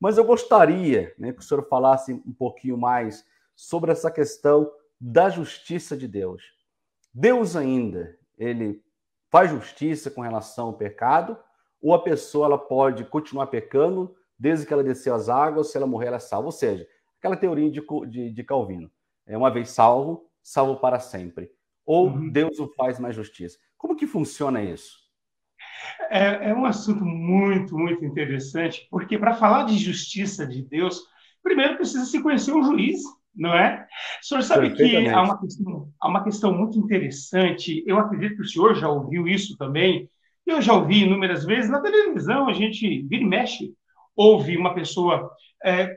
Mas eu gostaria, né, que o senhor falasse um pouquinho mais sobre essa questão da justiça de Deus. Deus ainda, ele faz justiça com relação ao pecado, ou a pessoa ela pode continuar pecando desde que ela desceu as águas, se ela morrer, ela é salva. Ou seja, aquela teoria de Calvino. É uma vez salvo, salvo para sempre. Ou Deus não faz mais justiça. Como que funciona isso? É um assunto muito, muito interessante, porque para falar de justiça de Deus, primeiro precisa se conhecer um juiz, não é? O senhor sabe que há Perfeitamente. há uma questão muito interessante, eu acredito que o senhor já ouviu isso também, eu já ouvi inúmeras vezes, na televisão a gente vira e mexe, ouve uma pessoa,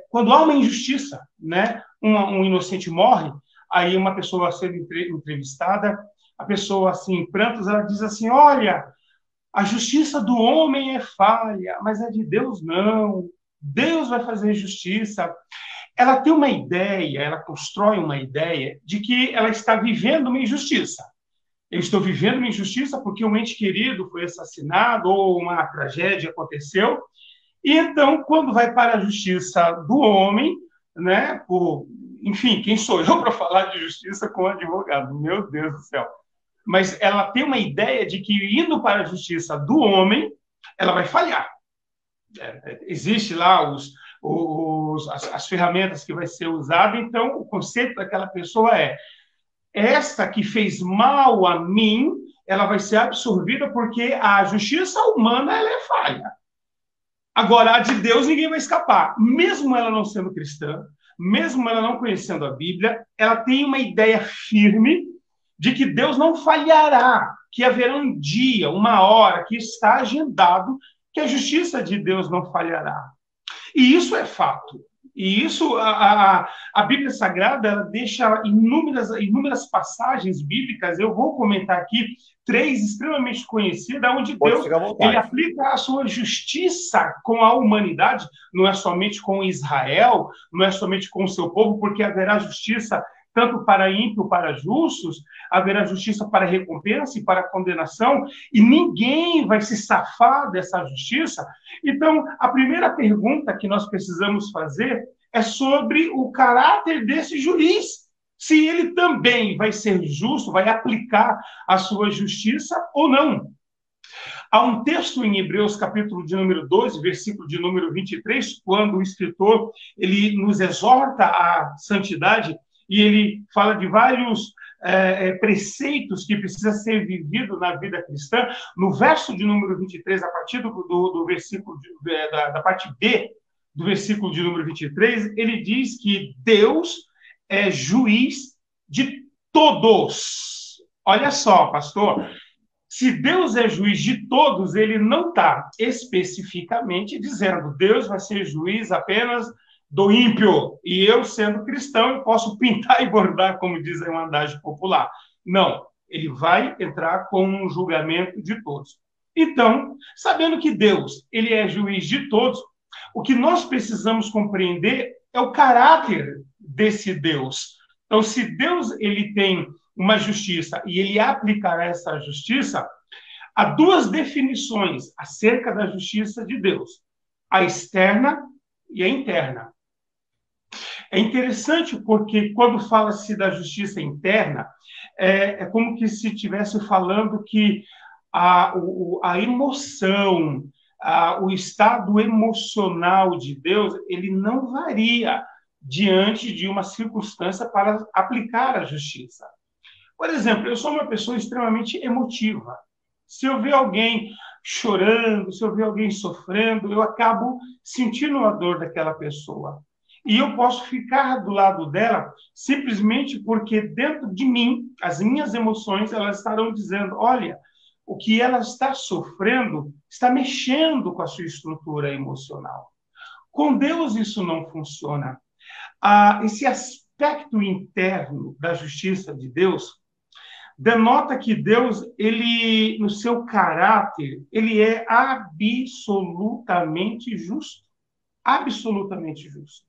quando há uma injustiça, né? Um inocente morre, aí uma pessoa sendo entrevistada, a pessoa assim, em prantos, ela diz assim, olha, a justiça do homem é falha, mas a de Deus não. Deus vai fazer justiça. Ela tem uma ideia, ela constrói uma ideia de que ela está vivendo uma injustiça. Eu estou vivendo uma injustiça porque um ente querido foi assassinado ou uma tragédia aconteceu. E então, quando vai para a justiça do homem, né, enfim, quem sou eu para falar de justiça com um advogado? Meu Deus do céu. Mas ela tem uma ideia de que indo para a justiça do homem, ela vai falhar. Existe lá as ferramentas que vai ser usada, então o conceito daquela pessoa é esta que fez mal a mim, ela vai ser absorvida porque a justiça humana ela é falha. Agora, a de Deus ninguém vai escapar. Mesmo ela não sendo cristã, mesmo ela não conhecendo a Bíblia, ela tem uma ideia firme de que Deus não falhará, que haverá um dia, uma hora que está agendado, que a justiça de Deus não falhará. E isso é fato. E isso, a Bíblia Sagrada, ela deixa inúmeras passagens bíblicas. Eu vou comentar aqui três extremamente conhecidas, onde Pode Deus ficar à ele vontade. aplica a sua justiça com a humanidade, não é somente com Israel, não é somente com o seu povo, porque haverá justiça tanto para ímpio, para justos, haverá justiça para recompensa e para condenação, e ninguém vai se safar dessa justiça. Então, a primeira pergunta que nós precisamos fazer é sobre o caráter desse juiz. Se ele também vai ser justo, vai aplicar a sua justiça ou não. Há um texto em Hebreus, capítulo de número 12, versículo de número 23, quando o escritor ele nos exorta à santidade e ele fala de vários preceitos que precisa ser vivido na vida cristã. No verso de número 23, a partir do versículo da parte B do versículo de número 23, ele diz que Deus é juiz de todos. Olha só, pastor, se Deus é juiz de todos, ele não está especificamente dizendo Deus vai ser juiz apenas do ímpio. E eu, sendo cristão, eu posso pintar e bordar, como diz a andagem popular. Não, ele vai entrar com um julgamento de todos. Então, sabendo que Deus ele é juiz de todos, o que nós precisamos compreender é o caráter desse Deus. Então, se Deus ele tem uma justiça e ele aplicará essa justiça, há duas definições acerca da justiça de Deus: a externa e a interna. É interessante porque quando fala-se da justiça interna, é como que se estivesse falando que a emoção, o estado emocional de Deus, ele não varia diante de uma circunstância para aplicar a justiça. Por exemplo, eu sou uma pessoa extremamente emotiva. Se eu ver alguém chorando, se eu ver alguém sofrendo, eu acabo sentindo a dor daquela pessoa. E eu posso ficar do lado dela simplesmente porque dentro de mim, as minhas emoções, elas estarão dizendo, olha, o que ela está sofrendo está mexendo com a sua estrutura emocional. Com Deus isso não funciona. Esse aspecto interno da justiça de Deus denota que Deus, ele, no seu caráter, ele é absolutamente justo. Absolutamente justo.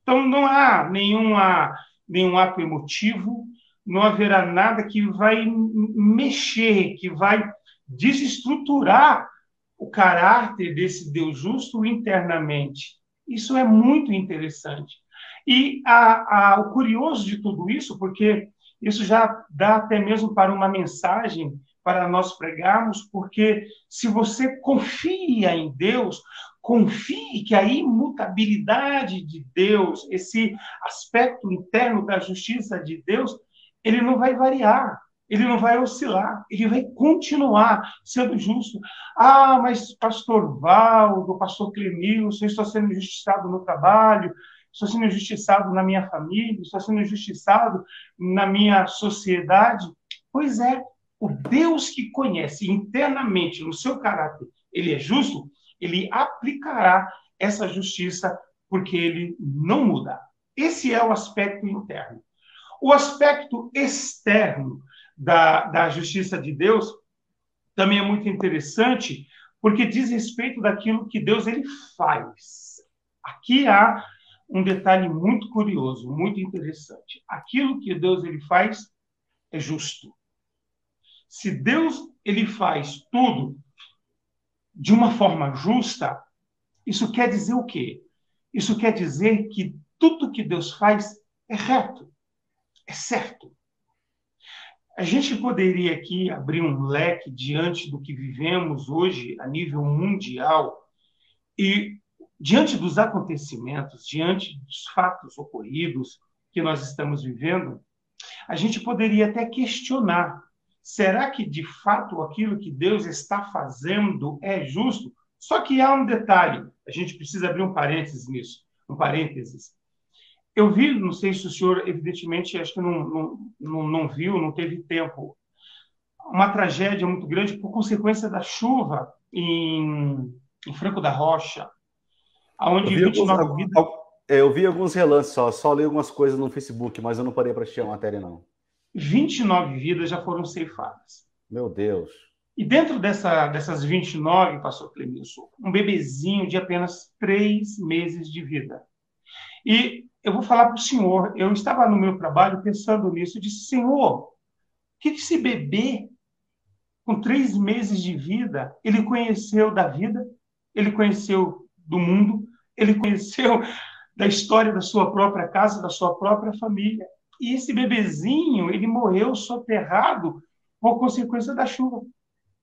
Então, não há nenhum ato emotivo, não haverá nada que vai mexer, que vai desestruturar o caráter desse Deus justo internamente. Isso é muito interessante. E o curioso de tudo isso, porque isso já dá até mesmo para uma mensagem para nós pregarmos, porque se você confia em Deus, confie que a imutabilidade de Deus, esse aspecto interno da justiça de Deus, ele não vai variar, ele não vai oscilar, ele vai continuar sendo justo. Ah, mas pastor Valdo, pastor Clemilson, eu estou sendo injustiçado no trabalho, estou sendo injustiçado na minha família, estou sendo injustiçado na minha sociedade. Pois é, o Deus que conhece internamente no seu caráter, ele é justo, ele aplicará essa justiça porque ele não muda. Esse é o aspecto interno. O aspecto externo da justiça de Deus também é muito interessante, porque diz respeito daquilo que Deus ele faz. Aqui há um detalhe muito curioso, muito interessante. Aquilo que Deus ele faz é justo. Se Deus ele faz tudo de uma forma justa, isso quer dizer o quê? Isso quer dizer que tudo que Deus faz é reto, é certo. A gente poderia aqui abrir um leque diante do que vivemos hoje a nível mundial e diante dos acontecimentos, diante dos fatos ocorridos que nós estamos vivendo, a gente poderia até questionar: será que de fato aquilo que Deus está fazendo é justo? Só que há um detalhe, a gente precisa abrir um parênteses nisso, um parênteses. Eu vi, não sei se o senhor, evidentemente, acho que não viu, não teve tempo, uma tragédia muito grande por consequência da chuva em Franco da Rocha, onde 29 vidas... Eu vi alguns relances, só li algumas coisas no Facebook, mas eu não parei para assistir a matéria, não. 29 vidas já foram ceifadas. Meu Deus. E dentro dessas 29, pastor Clemilson, um bebezinho de apenas 3 meses de vida. E eu vou falar para o senhor, eu estava no meu trabalho pensando nisso, eu disse: Senhor, o que esse bebê, com 3 meses de vida, ele conheceu da vida, ele conheceu do mundo, ele conheceu da história da sua própria casa, da sua própria família. E esse bebezinho, ele morreu soterrado por consequência da chuva.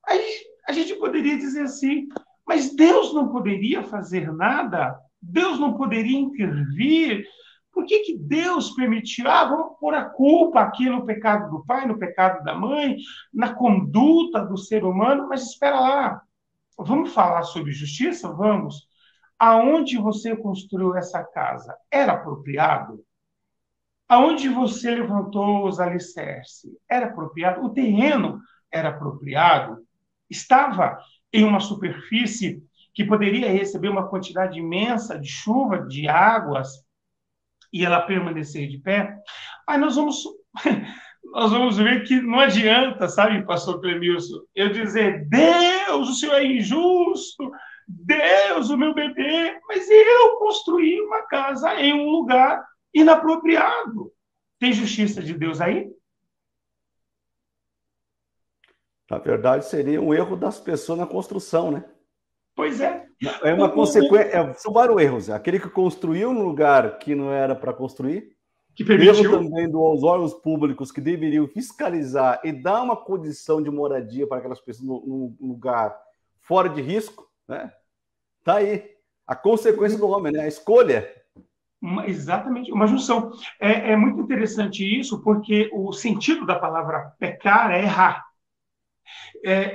Aí a gente poderia dizer assim: mas Deus não poderia fazer nada? Deus não poderia intervir? Por que Deus permitiu? Vamos pôr a culpa aqui no pecado do pai, no pecado da mãe, na conduta do ser humano. Mas espera lá, vamos falar sobre justiça? Vamos. Aonde você construiu essa casa? Era apropriado? Aonde você levantou os alicerces? Era apropriado? O terreno era apropriado? Estava em uma superfície que poderia receber uma quantidade imensa de chuva, de águas, e ela permanecer de pé? Aí nós vamos ver que não adianta, sabe, pastor Clemilson, eu dizer: Deus, o Senhor é injusto, Deus, o meu bebê, mas eu construí uma casa em um lugar inapropriado. Tem justiça de Deus aí? Na verdade, seria um erro das pessoas na construção, né? Pois é. É uma consequência, são vários erros. Aquele que construiu no lugar que não era para construir, que permitiu. Erro também dos órgãos públicos que deveriam fiscalizar e dar uma condição de moradia para aquelas pessoas num lugar fora de risco, né? Tá aí. A consequência do homem, né? A escolha. Exatamente, uma junção. É muito interessante isso, porque o sentido da palavra pecar é errar.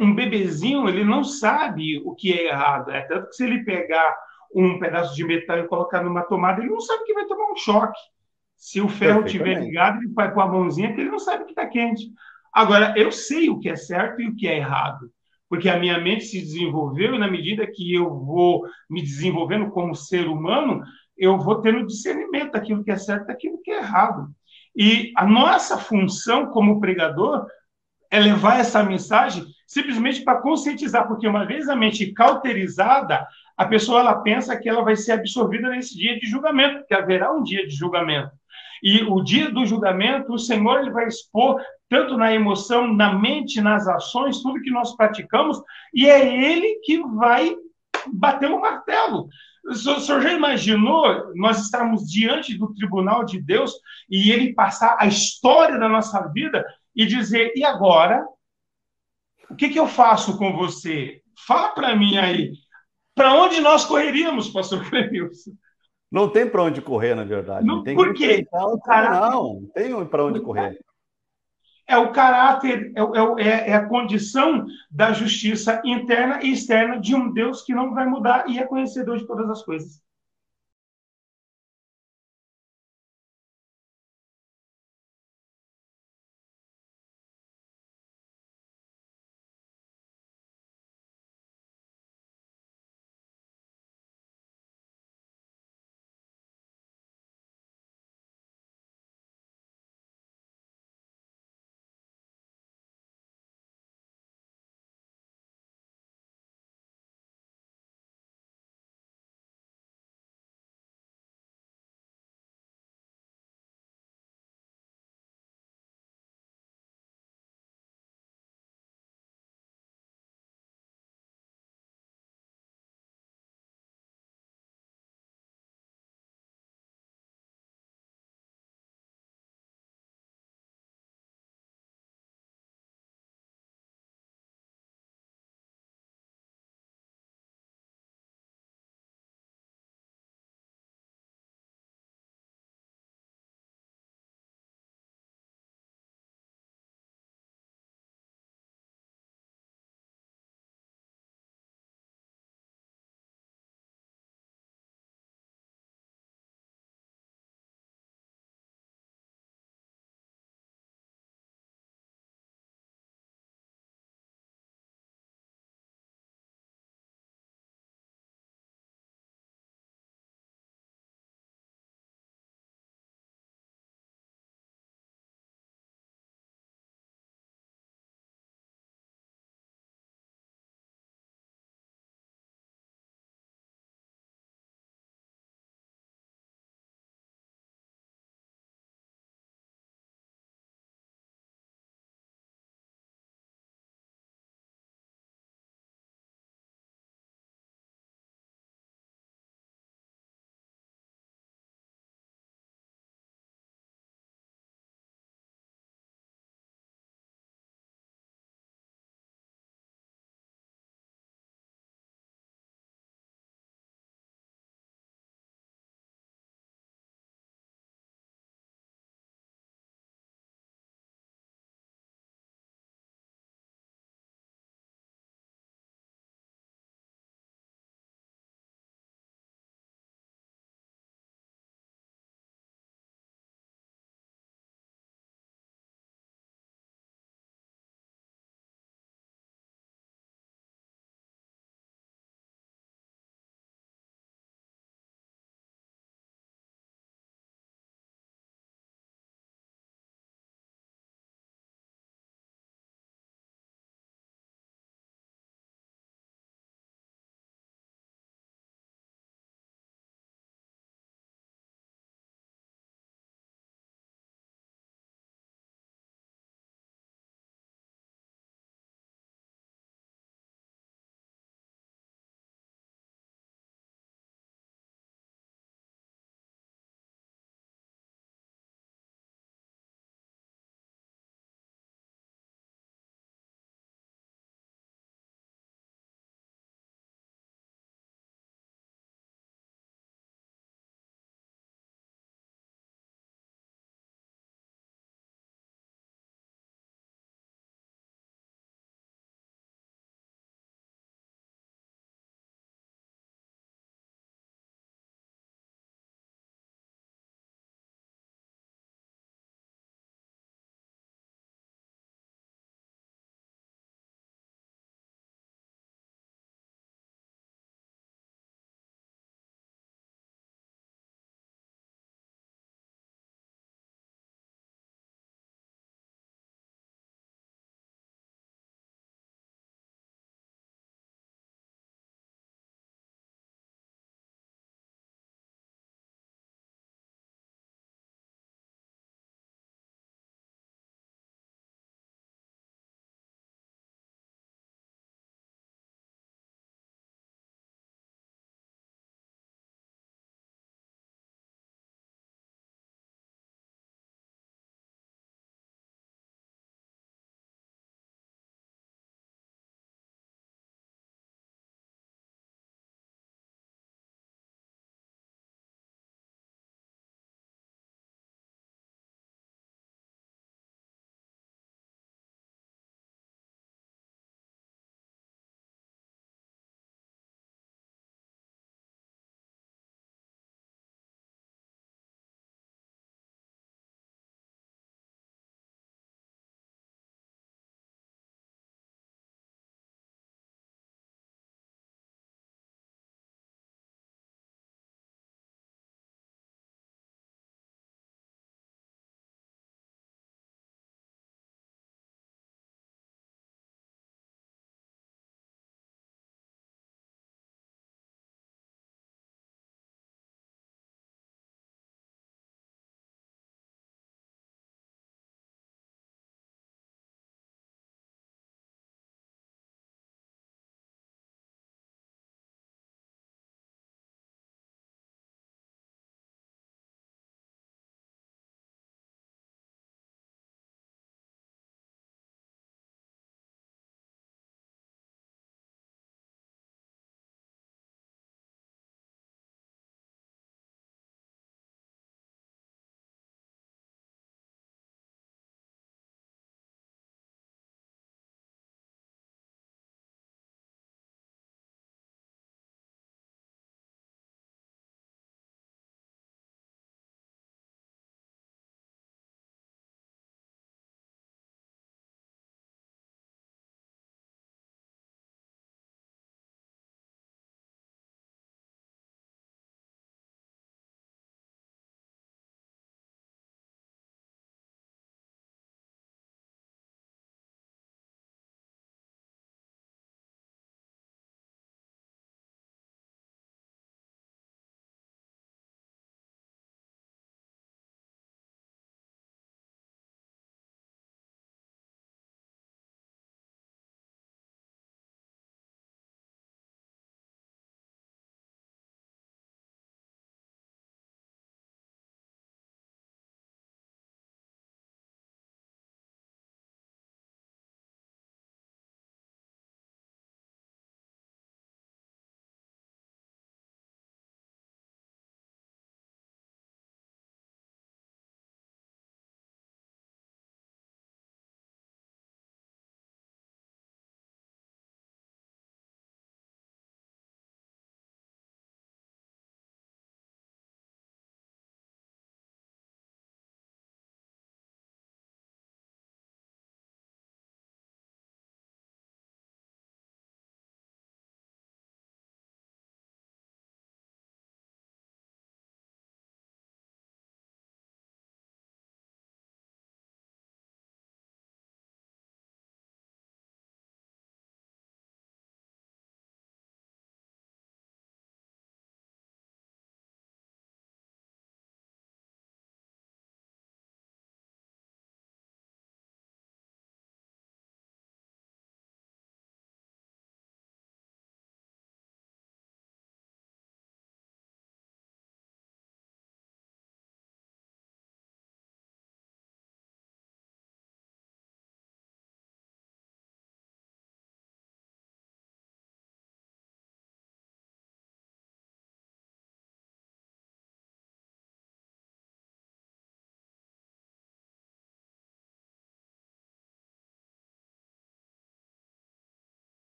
Um bebezinho, ele não sabe o que é errado. Tanto que se ele pegar um pedaço de metal e colocar numa tomada, ele não sabe que vai tomar um choque. Se o ferro estiver ligado, ele vai com a mãozinha, que ele não sabe que está quente. Agora, eu sei o que é certo e o que é errado, porque a minha mente se desenvolveu e na medida que eu vou me desenvolvendo como ser humano, eu vou tendo discernimento daquilo que é certo e daquilo que é errado. E a nossa função como pregador é levar essa mensagem simplesmente para conscientizar, porque uma vez a mente cauterizada, a pessoa ela pensa que ela vai ser absorvida nesse dia de julgamento, porque haverá um dia de julgamento. E o dia do julgamento, o Senhor ele vai expor tanto na emoção, na mente, nas ações, tudo que nós praticamos, e é Ele que vai bater o martelo. O senhor já imaginou nós estarmos diante do tribunal de Deus e ele passar a história da nossa vida e dizer: e agora? O que eu faço com você? Fala para mim aí. Para onde nós correríamos, pastor Clemilson? Não tem para onde correr, na verdade. Né? Tem que Por quê? enfrentar o O caráter, tribunal. Não tem para onde correr. é o caráter, é a condição da justiça interna e externa de um Deus que não vai mudar e é conhecedor de todas as coisas.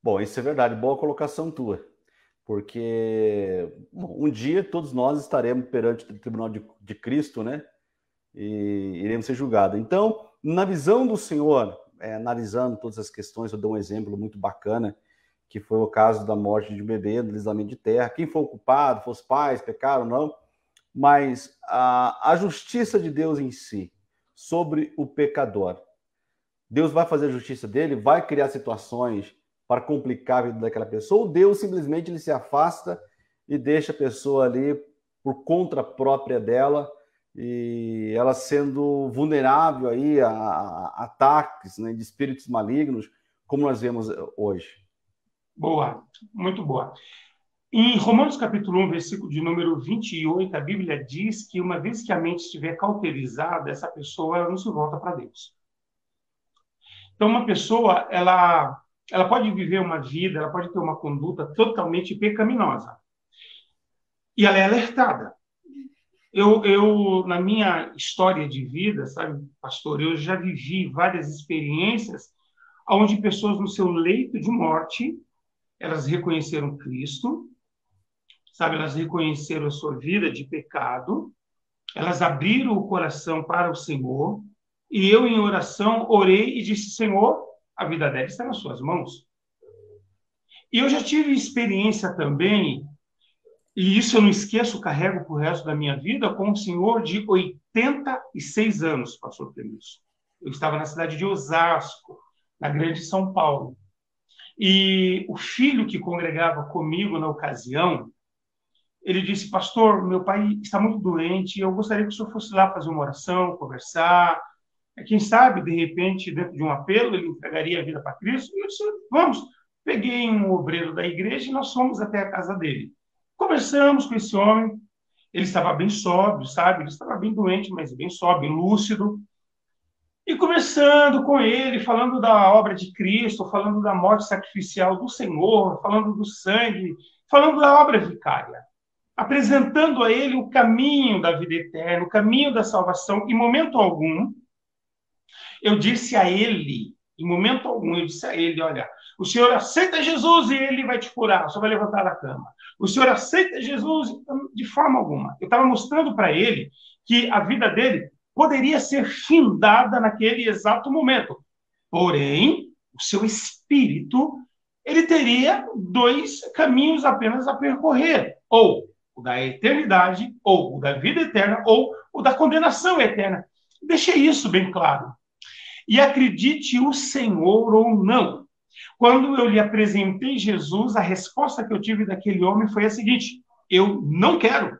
Bom, isso é verdade, boa colocação tua, porque bom, um dia todos nós estaremos perante o tribunal de Cristo, né? E iremos ser julgados. Então, na visão do Senhor, analisando todas as questões, eu dou um exemplo muito bacana, que foi o caso da morte de um bebê, do deslizamento de terra. Quem foi o culpado, foram os pais, pecaram ou não, mas a justiça de Deus em si, sobre o pecador. Deus vai fazer a justiça dele, vai criar situações para complicar a vida daquela pessoa, ou Deus simplesmente ele se afasta e deixa a pessoa ali por conta própria dela, e ela sendo vulnerável aí a ataques, né, de espíritos malignos, como nós vemos hoje. Boa, muito boa. Em Romanos capítulo 1, versículo de número 28, a Bíblia diz que uma vez que a mente estiver cauterizada, essa pessoa ela não se volta para Deus. Então, uma pessoa, ela pode viver uma vida, ela pode ter uma conduta totalmente pecaminosa. E ela é alertada. Na minha história de vida, sabe, pastor, eu já vivi várias experiências onde pessoas no seu leito de morte, elas reconheceram Cristo, sabe, elas reconheceram a sua vida de pecado, elas abriram o coração para o Senhor, e eu, em oração, orei e disse, Senhor, a vida dela está nas suas mãos. E eu já tive experiência também, e isso eu não esqueço, carrego para o resto da minha vida, com um senhor de 86 anos, pastor Clemilson. Eu estava na cidade de Osasco, na grande São Paulo. E o filho que congregava comigo na ocasião, ele disse, pastor, meu pai está muito doente, eu gostaria que o senhor fosse lá fazer uma oração, conversar. Quem sabe, de repente, dentro de um apelo, ele entregaria a vida para Cristo. E eu disse, vamos. Peguei um obreiro da igreja e nós fomos até a casa dele. Conversamos com esse homem, ele estava bem sóbrio, sabe? Ele estava bem doente, mas bem sóbrio, lúcido. E conversando com ele, falando da obra de Cristo, falando da morte sacrificial do Senhor, falando do sangue, falando da obra vicária. Apresentando a ele o caminho da vida eterna, o caminho da salvação. Em momento algum, eu disse a ele, olha, o senhor aceita Jesus e ele vai te curar, o senhor vai levantar da cama. O senhor aceita Jesus de forma alguma. Eu estava mostrando para ele que a vida dele poderia ser findada naquele exato momento. Porém, o seu espírito, ele teria dois caminhos apenas a percorrer. Ou o da eternidade, ou o da vida eterna, ou o da condenação eterna. Deixei isso bem claro. E acredite o Senhor ou não, quando eu lhe apresentei Jesus, a resposta que eu tive daquele homem foi a seguinte, eu não quero.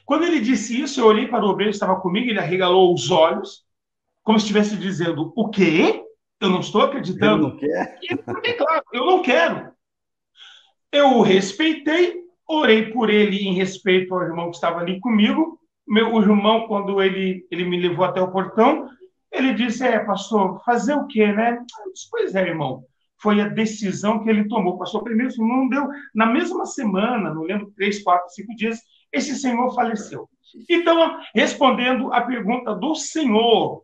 Quando ele disse isso, eu olhei para o obreiro que estava comigo, ele arregalou os olhos, como se estivesse dizendo, o quê? Eu não estou acreditando. Ele não quer? Porque, claro, eu não quero. Eu o respeitei, orei por ele em respeito ao irmão que estava ali comigo. O irmão, quando ele me levou até o portão, ele disse, pastor, fazer o quê, né? Eu disse, pois é, irmão. Foi a decisão que ele tomou. Pastor, primeiro, não deu. Na mesma semana, não lembro, 3, 4, 5 dias, esse senhor faleceu. Então, respondendo à pergunta do senhor,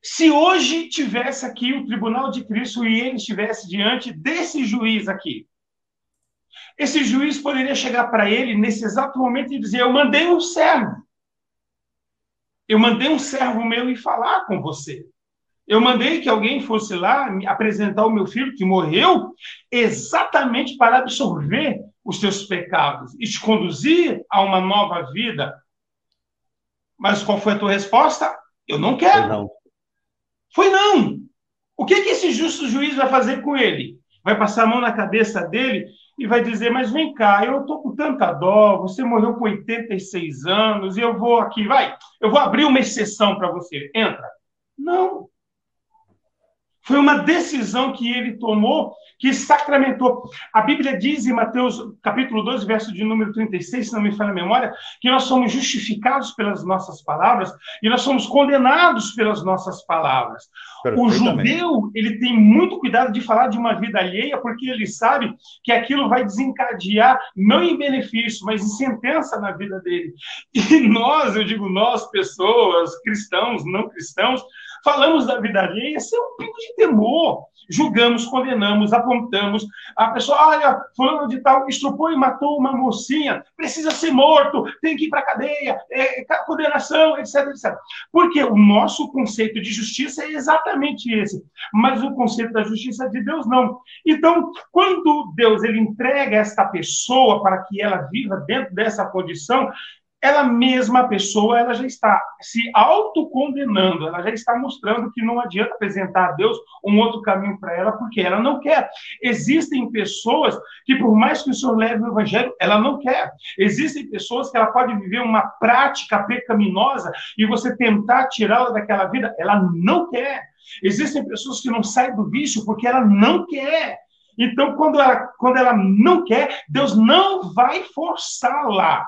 se hoje tivesse aqui o tribunal de Cristo e ele estivesse diante desse juiz aqui, esse juiz poderia chegar para ele nesse exato momento e dizer, eu mandei um servo meu ir falar com você. Eu mandei que alguém fosse lá me apresentar o meu filho que morreu exatamente para absorver os teus pecados e te conduzir a uma nova vida. Mas qual foi a tua resposta? Eu não quero. Foi não. O que esse justo juiz vai fazer com ele? Vai passar a mão na cabeça dele e vai dizer, mas vem cá, eu estou com tanta dó, você morreu com 86 anos, e eu vou aqui, eu vou abrir uma exceção para você. Entra. Não. Foi uma decisão que ele tomou, que sacramentou. A Bíblia diz em Mateus, capítulo 12, verso de número 36, se não me falha a memória, que nós somos justificados pelas nossas palavras e nós somos condenados pelas nossas palavras. O judeu, ele tem muito cuidado de falar de uma vida alheia, porque ele sabe que aquilo vai desencadear, não em benefício, mas em sentença na vida dele. E nós, eu digo nós, pessoas, cristãos, não cristãos, falamos da vida alheia sem um pingo de temor. Julgamos, condenamos, apontamos. A pessoa, olha, fulano de tal estrupou e matou uma mocinha, precisa ser morto, tem que ir para a cadeia, condenação, etc, etc. Porque o nosso conceito de justiça é exatamente esse, mas o conceito da justiça de Deus não. Então, quando Deus ele entrega esta pessoa para que ela viva dentro dessa condição, ela mesma, a pessoa, ela já está se autocondenando, ela já está mostrando que não adianta apresentar a Deus um outro caminho para ela, porque ela não quer. Existem pessoas que, por mais que o Senhor leve o evangelho, ela não quer. Existem pessoas que ela pode viver uma prática pecaminosa e você tentar tirá-la daquela vida, ela não quer. Existem pessoas que não saem do vício porque ela não quer. Então, quando ela não quer, Deus não vai forçá-la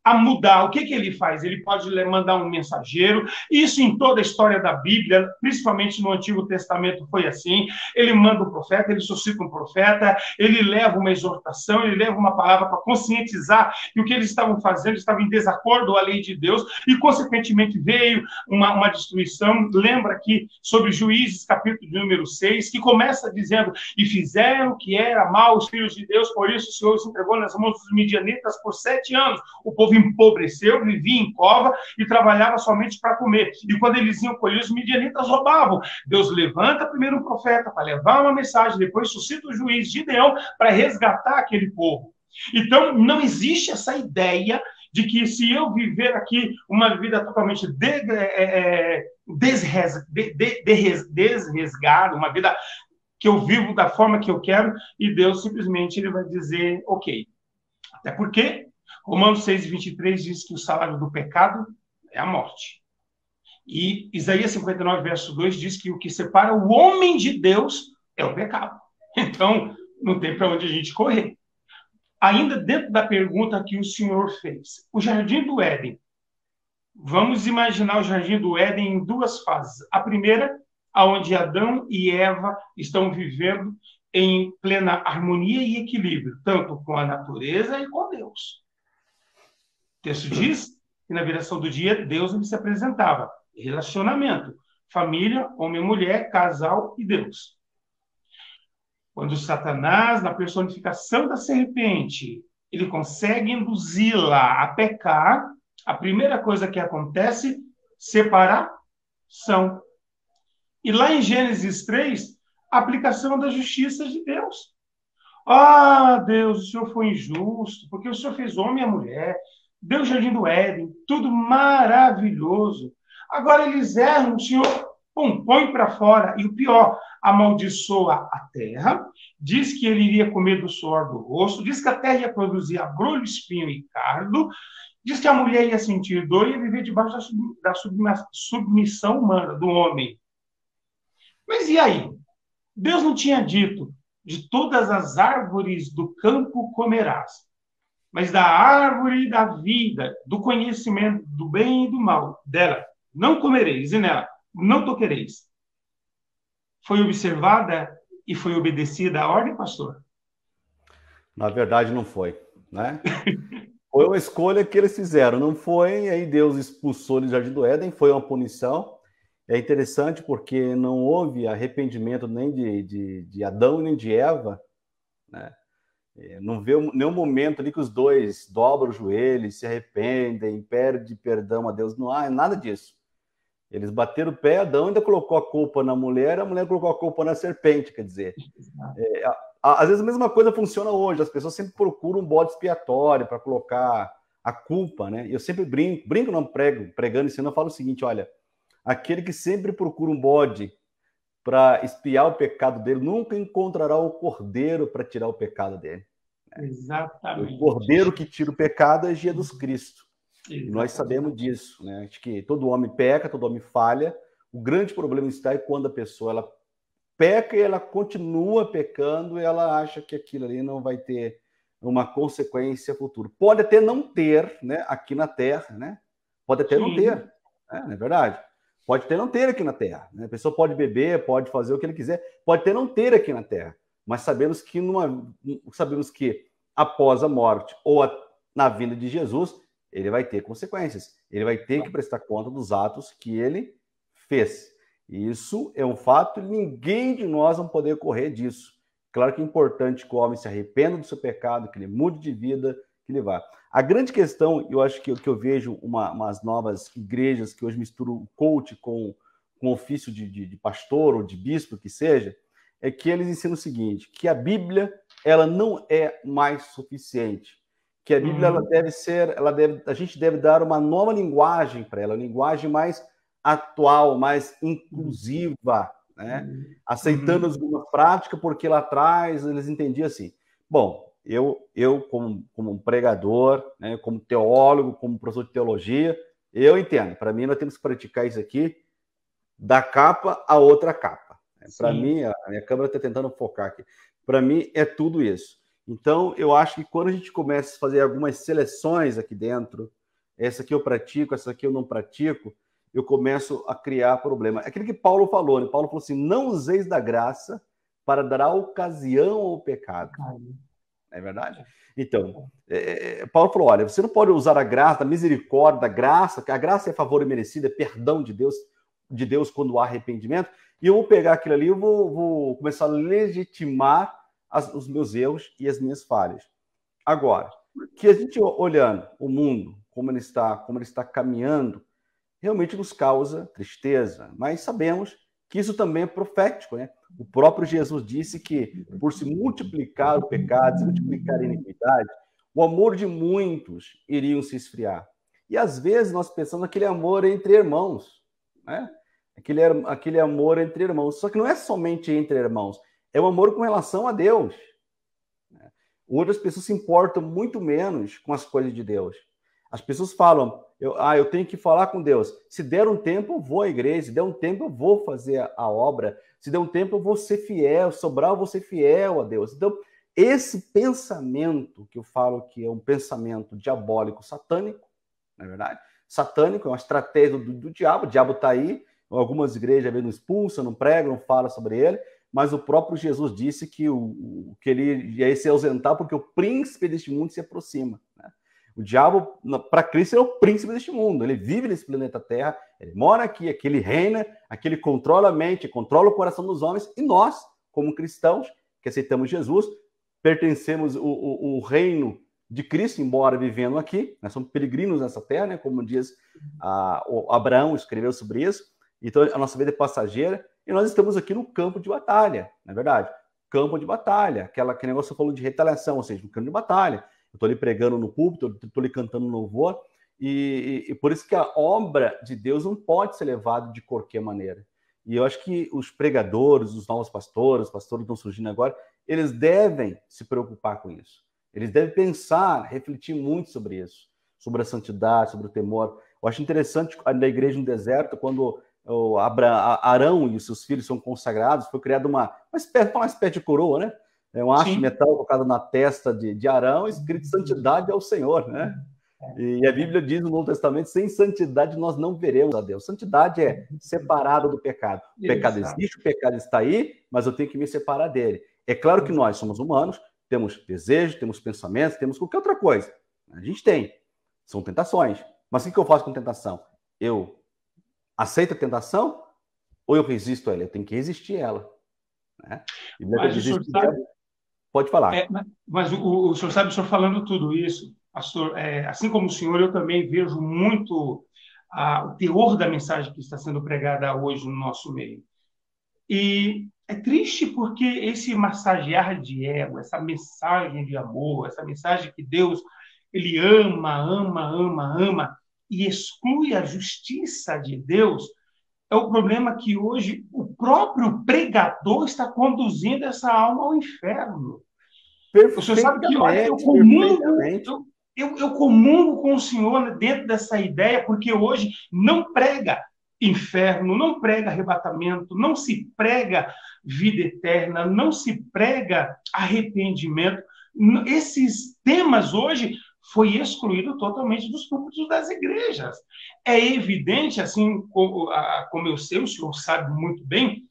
a mudar. O que ele faz? Ele pode mandar um mensageiro. Isso em toda a história da Bíblia, principalmente no Antigo Testamento, foi assim. Ele manda um profeta, ele suscita um profeta, ele leva uma exortação, ele leva uma palavra para conscientizar que o que eles estavam fazendo estava em desacordo à lei de Deus e, consequentemente, veio uma destruição. Lembra aqui sobre Juízes, capítulo de número 6, que começa dizendo: e fizeram o que era mal os filhos de Deus, por isso o Senhor os entregou nas mãos dos midianitas por 7 anos. O povo empobreceu, vivia em cova e trabalhava somente para comer. E quando eles iam colher, os midianitas roubavam. Deus levanta primeiro um profeta para levar uma mensagem, depois suscita o juiz Gideão para resgatar aquele povo. Então, não existe essa ideia de que se eu viver aqui uma vida totalmente desresgada, uma vida que eu vivo da forma que eu quero, e Deus simplesmente ele vai dizer, ok. Até porque Romanos 6:23 diz que o salário do pecado é a morte. E Isaías 59, verso 2 diz que o que separa o homem de Deus é o pecado. Então, não tem para onde a gente correr. Ainda dentro da pergunta que o Senhor fez, o Jardim do Éden. Vamos imaginar o Jardim do Éden em 2 fases. A primeira, onde Adão e Eva estão vivendo em plena harmonia e equilíbrio, tanto com a natureza e com Deus. O texto diz que na viração do dia, Deus se apresentava. Relacionamento, família, homem e mulher, casal e Deus. Quando Satanás, na personificação da serpente, ele consegue induzi-la a pecar, a primeira coisa que acontece, separação. E lá em Gênesis 3, a aplicação da justiça de Deus. Ah, Deus, o Senhor foi injusto, porque o Senhor fez homem e a mulher, deu o Jardim do Éden, tudo maravilhoso. Agora eles erram, o Senhor põe para fora. E o pior, amaldiçoa a terra, diz que ele iria comer do suor do rosto, diz que a terra ia produzir abrolho, espinho e cardo, diz que a mulher ia sentir dor e ia viver debaixo da submissão humana do homem. Mas e aí? Deus não tinha dito, de todas as árvores do campo comerás, mas da árvore da vida, do conhecimento do bem e do mal, dela não comereis e nela não toquereis. Foi observada e foi obedecida a ordem, pastor? Na verdade, não foi, né? Foi uma escolha que eles fizeram, não foi, aí Deus expulsou eles do Jardim do Éden, foi uma punição. É interessante porque não houve arrependimento nem de Adão nem de Eva, né? Não vê nenhum momento ali que os dois dobram o joelho, se arrependem, pedem perdão a Deus. Não há nada disso. Eles bateram o pé, Adão ainda colocou a culpa na mulher, a mulher colocou a culpa na serpente, quer dizer. Às vezes a mesma coisa funciona hoje, as pessoas sempre procuram um bode expiatório para colocar a culpa, né? Eu sempre brinco não pregando, ensinando, eu falo o seguinte, olha, aquele que sempre procura um bode para expiar o pecado dele, nunca encontrará o cordeiro para tirar o pecado dele. Exatamente. O cordeiro que tira o pecado é Jesus Cristo. E nós sabemos disso, né? Acho que todo homem peca, todo homem falha. O grande problema está é quando a pessoa ela peca e ela continua pecando e ela acha que aquilo ali não vai ter uma consequência futura. Pode até não ter, né, aqui na Terra, né? Pode até não ter, não é verdade? Pode até não ter aqui na Terra. Né? A pessoa pode beber, pode fazer o que ele quiser, pode até não ter aqui na Terra. Mas sabemos que após a morte ou na vinda de Jesus, ele vai ter consequências. Ele vai ter que prestar conta dos atos que ele fez. Isso é um fato e ninguém de nós vai poder correr disso. Claro que é importante que o homem se arrependa do seu pecado, que ele mude de vida, que ele vá. A grande questão, eu acho que eu vejo umas novas igrejas que hoje misturam o coach com ofício de pastor ou de bispo, que seja, é que eles ensinam o seguinte, que a Bíblia ela não é mais suficiente, que a Bíblia a gente deve dar uma nova linguagem para ela, uma linguagem mais atual, mais inclusiva, né? Aceitando alguma prática, porque lá atrás eles entendiam assim. Bom, eu como um pregador, né, como teólogo, como professor de teologia, eu entendo. Para mim, nós temos que praticar isso aqui da capa a outra capa. Para mim, a minha câmera está tentando focar aqui. Para mim, é tudo isso. Então, eu acho que quando a gente começa a fazer algumas seleções aqui dentro, essa aqui eu pratico, essa aqui eu não pratico, eu começo a criar problema. É aquilo que Paulo falou, né? Paulo falou assim, não useis da graça para dar ocasião ao pecado. Não é verdade? Então, Paulo falou, olha, você não pode usar a graça, a misericórdia, a graça, que a graça é favor imerecido, é perdão de Deus quando há arrependimento, e eu vou pegar aquilo ali, eu vou começar a legitimar os meus erros e as minhas falhas. Agora, que a gente olhando o mundo, como ele está caminhando, realmente nos causa tristeza, mas sabemos que isso também é profético, né? O próprio Jesus disse que, por se multiplicar o pecado, se multiplicar a iniquidade, o amor de muitos iriam se esfriar. E às vezes nós pensamos naquele amor entre irmãos, né? Aquele amor entre irmãos. Só que não é somente entre irmãos, é um amor com relação a Deus. Outras pessoas se importam muito menos com as coisas de Deus. As pessoas falam, eu tenho que falar com Deus. Se der um tempo, eu vou à igreja. Se der um tempo, eu vou fazer a obra. Se der um tempo, eu vou ser fiel. Se sobrar, eu vou ser fiel a Deus. Então, esse pensamento que eu falo que é um pensamento diabólico satânico, não é verdade? Satânico é uma estratégia do diabo. O diabo está aí. Algumas igrejas não expulsam, não pregam, não falam sobre ele. Mas o próprio Jesus disse que ele ia se ausentar porque o príncipe deste mundo se aproxima, né? O diabo, para Cristo, é o príncipe deste mundo. Ele vive nesse planeta Terra, ele mora aqui, aqui ele reina, aqui ele controla a mente, controla o coração dos homens, e nós, como cristãos, que aceitamos Jesus, pertencemos o reino de Cristo, embora vivendo aqui, nós somos peregrinos nessa terra, né? Como diz Abraão, escreveu sobre isso. Então, a nossa vida é passageira, e nós estamos aqui no campo de batalha, não é verdade? Campo de batalha, aquele negócio que você falou de retaliação, ou seja, no campo de batalha. Eu estou ali pregando no púlpito, eu estou ali cantando no louvor, e por isso que a obra de Deus não pode ser levada de qualquer maneira. E eu acho que os pregadores, os novos pastores, os pastores que estão surgindo agora, eles devem se preocupar com isso. Eles devem pensar, refletir muito sobre isso, sobre a santidade, sobre o temor. Eu acho interessante, na igreja no deserto, quando Arão e os seus filhos são consagrados, foi criada uma espécie de coroa, né? É um haste de metal colocado na testa de Arão, escrito santidade ao Senhor, né? E a Bíblia diz no Novo Testamento, sem santidade nós não veremos a Deus. Santidade é separada do pecado. O pecado existe, o pecado está aí, mas eu tenho que me separar dele. É claro que nós somos humanos, temos desejos, temos pensamentos, temos qualquer outra coisa. A gente tem. São tentações. Mas o que eu faço com tentação? Eu aceito a tentação ou eu resisto a ela? Eu tenho que resistir a ela. Né? Mas o senhor sabe... Pode falar. Mas o senhor sabe, o senhor falando tudo isso, pastor, assim como o senhor, eu também vejo muito o teor da mensagem que está sendo pregada hoje no nosso meio. E é triste porque esse massagear de ego, essa mensagem de amor, essa mensagem que Deus ele ama e exclui a justiça de Deus, é o problema que hoje o próprio pregador está conduzindo essa alma ao inferno. O senhor sabe que olha, eu comungo com o senhor dentro dessa ideia, porque hoje não prega inferno, não prega arrebatamento, não se prega vida eterna, não se prega arrependimento. Esses temas hoje foi excluído totalmente dos púlpitos das igrejas. É evidente, assim como eu sei, o senhor sabe muito bem,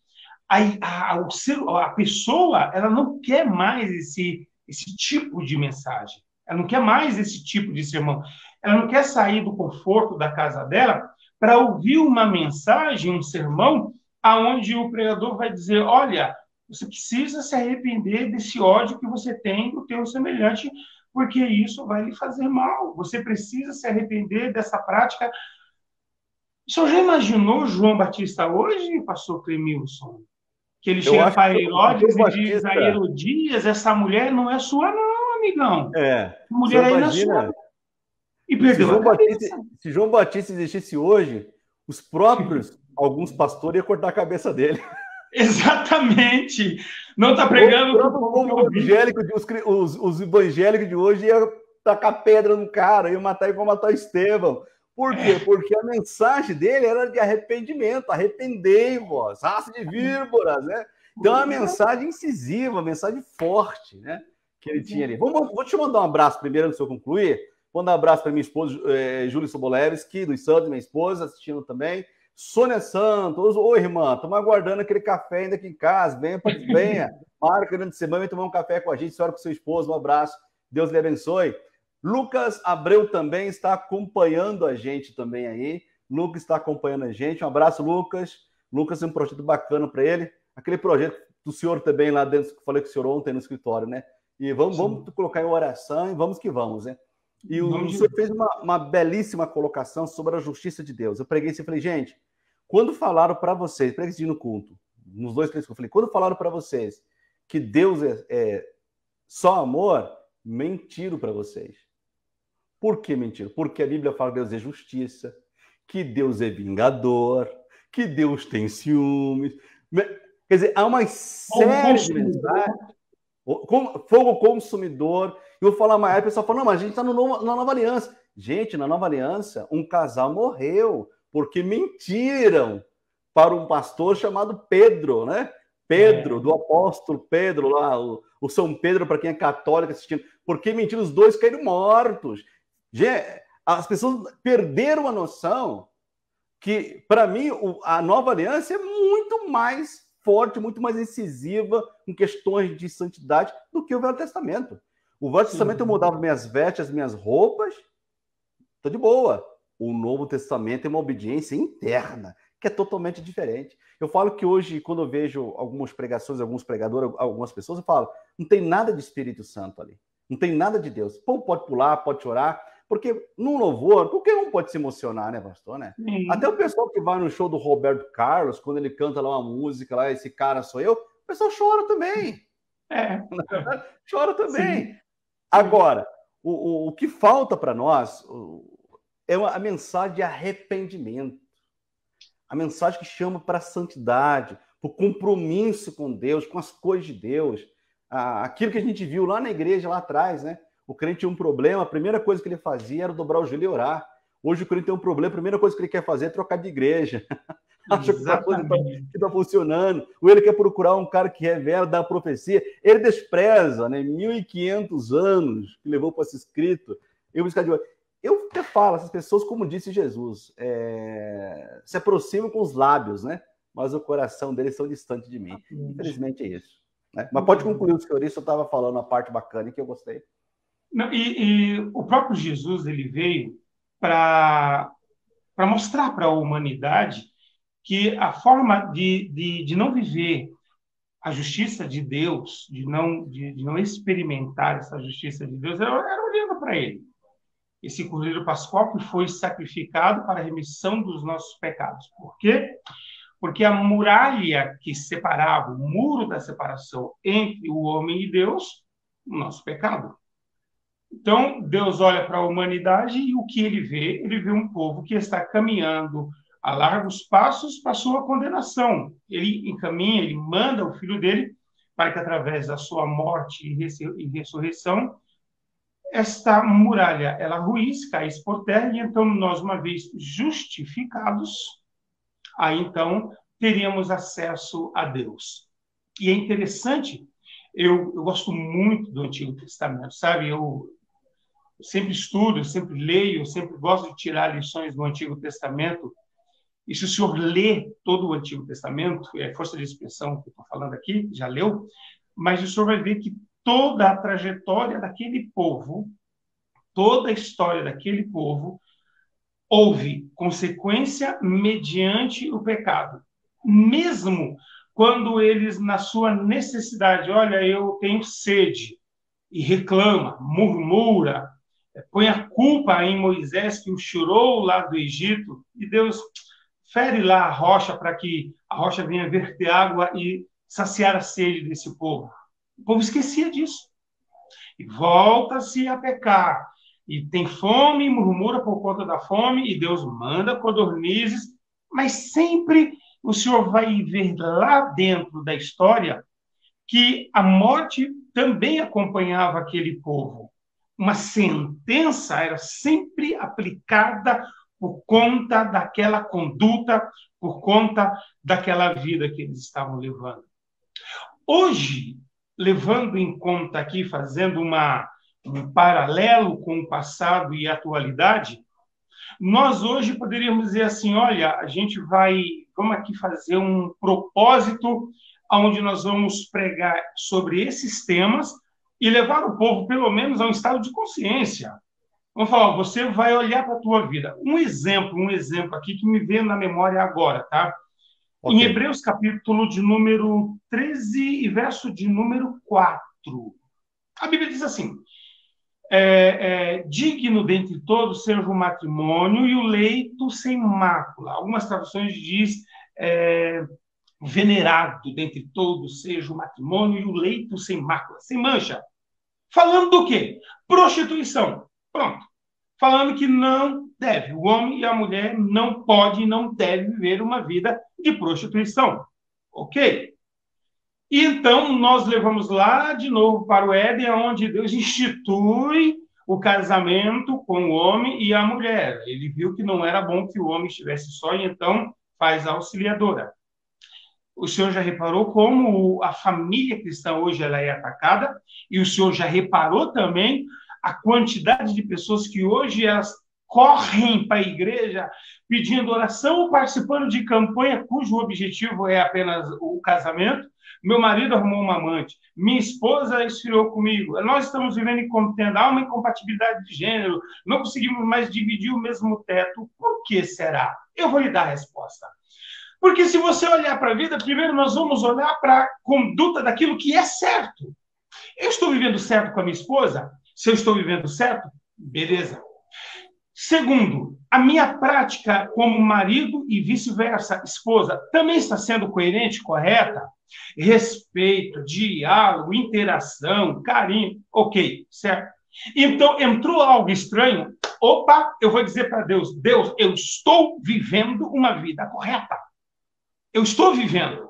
a pessoa ela não quer mais esse tipo de mensagem, ela não quer mais esse tipo de sermão, ela não quer sair do conforto da casa dela para ouvir uma mensagem, um sermão, aonde o pregador vai dizer, olha, você precisa se arrepender desse ódio que você tem do teu semelhante, porque isso vai lhe fazer mal. Você precisa se arrepender dessa prática. O senhor já imaginou João Batista hoje, pastor Clemilson? Que ele Eu chega acho para que o João Herodes e diz a Batista, Herodias, essa mulher não é sua não, amigão. A o senhor mulher aí não é sua. imagina, E se perdeu a João Batista, cabeça. se João Batista existisse hoje, os próprios, alguns pastores, iam cortar a cabeça dele. Exatamente. Não está O pregando o que o próprio povo quer povo ouvir. evangélico, os evangélicos de hoje iam tacar pedra no cara, iam matar igual matar Estevão. Por quê? Porque a mensagem dele era de arrependimento, arrependei-vos, raça de víboras, né? Então, é uma mensagem incisiva, uma mensagem forte, né? Que ele tinha ali. Vou te mandar um abraço primeiro, antes de eu concluir. Vou dar um abraço para minha esposa, Júlia Sobolewski, dos Santos, minha esposa, assistindo também. Sônia Santos, oi, irmã, estamos aguardando aquele café ainda aqui em casa. Venha. Marca durante a semana, vem tomar um café com a gente, senhora com seu esposo, um abraço. Deus lhe abençoe. Lucas Abreu também está acompanhando a gente também aí. Lucas está acompanhando a gente. Um abraço, Lucas. Lucas tem um projeto bacana para ele. Aquele projeto do senhor também lá dentro, que eu falei com o senhor ontem no escritório, né? E vamos colocar em oração e vamos que vamos, né? E o senhor fez uma belíssima colocação sobre a justiça de Deus. Eu preguei assim, falei, gente, quando falaram para vocês, preguei no culto, nos 2, 3 que eu falei, quando falaram para vocês que Deus é só amor, mentiram para vocês. Por que mentiram? Porque a Bíblia fala que Deus é justiça, que Deus é vingador, que Deus tem ciúmes. Quer dizer, há uma série de mensagens. Fogo consumidor. Eu vou falar mais, o pessoal fala, não, mas a gente está na nova aliança. Gente, na nova aliança, um casal morreu porque mentiram para um pastor chamado Pedro, né? Pedro, do apóstolo Pedro, lá, o São Pedro, para quem é católico assistindo, porque mentiram, os dois caíram mortos. As pessoas perderam a noção que, para mim, a nova aliança é muito mais forte, muito mais incisiva em questões de santidade do que o Velho Testamento. O Velho Testamento eu mudava minhas vestes, as minhas roupas, tô de boa. O Novo Testamento é uma obediência interna, que é totalmente diferente. Eu falo que hoje, quando eu vejo algumas pregações, alguns pregadores, algumas pessoas, eu falo, não tem nada de Espírito Santo ali. Não tem nada de Deus. Pô, pode pular, pode chorar, porque no louvor, qualquer um pode se emocionar, né, pastor? Né? Até o pessoal que vai no show do Roberto Carlos, quando ele canta lá uma música, lá, esse cara sou eu, o pessoal chora também. Chora também. Sim. Agora, o que falta para nós é a mensagem de arrependimento. A mensagem que chama para a santidade, para o compromisso com Deus, com as coisas de Deus. Aquilo que a gente viu lá na igreja, lá atrás, né? O crente tinha um problema, a primeira coisa que ele fazia era dobrar o joelho e orar. Hoje o crente tem um problema, a primeira coisa que ele quer fazer é trocar de igreja. Acha que está funcionando. Ou ele quer procurar um cara que revela, dá a profecia. Ele despreza, né? 1.500 anos que levou para ser escrito. Eu até falo, essas pessoas, como disse Jesus, se aproximam com os lábios, né? Mas o coração deles estão distante de mim. Infelizmente é isso. Né? Mas pode concluir o senhor, isso eu estava falando a parte bacana que eu gostei. Não, e o próprio Jesus, ele veio para mostrar para a humanidade que a forma de não viver a justiça de Deus, de não experimentar essa justiça de Deus, era olhando para ele. Esse cordeiro pascual que foi sacrificado para a remissão dos nossos pecados. Por quê? Porque a muralha que separava, o muro da separação entre o homem e Deus, o nosso pecado. Então, Deus olha para a humanidade e o que ele vê? Ele vê um povo que está caminhando a largos passos para a sua condenação. Ele encaminha, ele manda o filho dele para que, através da sua morte e ressurreição, esta muralha, ela ruísse, caísse por terra, e então nós, uma vez justificados, aí então teríamos acesso a Deus. E é interessante, eu gosto muito do Antigo Testamento, sabe? Eu sempre estudo, eu sempre leio, eu sempre gosto de tirar lições do Antigo Testamento. E se o senhor lê todo o Antigo Testamento, é força de expressão que eu estou falando aqui, já leu, mas o senhor vai ver que toda a trajetória daquele povo, toda a história daquele povo, houve consequência mediante o pecado. mesmo quando eles, na sua necessidade, olha, eu tenho sede, e reclama, murmura, põe a culpa em Moisés, que o tirou lá do Egito, e Deus fere lá a rocha para que a rocha venha verter água e saciar a sede desse povo. O povo esquecia disso. E volta-se a pecar. E tem fome, e murmura por conta da fome, e Deus manda codornizes, mas sempre o Senhor vai ver lá dentro da história que a morte também acompanhava aquele povo. Uma sentença era sempre aplicada por conta daquela conduta, por conta daquela vida que eles estavam levando. Hoje, levando em conta aqui, fazendo um paralelo com o passado e a atualidade, nós hoje poderíamos dizer assim, olha, vamos aqui fazer um propósito onde nós vamos pregar sobre esses temas e levar o povo, pelo menos, a um estado de consciência. Vamos falar, você vai olhar para a tua vida. Um exemplo aqui que me veio na memória agora, tá? Okay. Em Hebreus, capítulo de número 13 e verso de número 4. A Bíblia diz assim, digno dentre todos seja o matrimônio e o leito sem mácula. Algumas traduções diz venerado dentre todos seja o matrimônio e o leito sem mácula, sem mancha. Falando do quê? Prostituição. Pronto. Falando que não deve. O homem e a mulher não podem e não devem viver uma vida de prostituição. Ok? E então nós levamos lá de novo para o Éden, onde Deus institui o casamento com o homem e a mulher. Ele viu que não era bom que o homem estivesse só, e então faz a auxiliadora. O senhor já reparou como a família cristã hoje ela é atacada? E o senhor já reparou também a quantidade de pessoas que hoje elas correm para a igreja pedindo oração ou participando de campanha cujo objetivo é apenas o casamento? Meu marido arrumou uma amante, minha esposa esfriou comigo, nós estamos vivendo em contenda, há uma incompatibilidade de gênero, não conseguimos mais dividir o mesmo teto. Por que será? Eu vou lhe dar a resposta. Porque se você olhar para a vida, primeiro nós vamos olhar para a conduta daquilo que é certo. Eu estou vivendo certo com a minha esposa? Se eu estou vivendo certo, beleza. Segundo, a minha prática como marido e vice-versa, esposa, também está sendo coerente, correta? Respeito, diálogo, interação, carinho, ok, certo? Então, entrou algo estranho, opa, eu vou dizer para Deus, Deus, eu estou vivendo uma vida correta. Eu estou vivendo,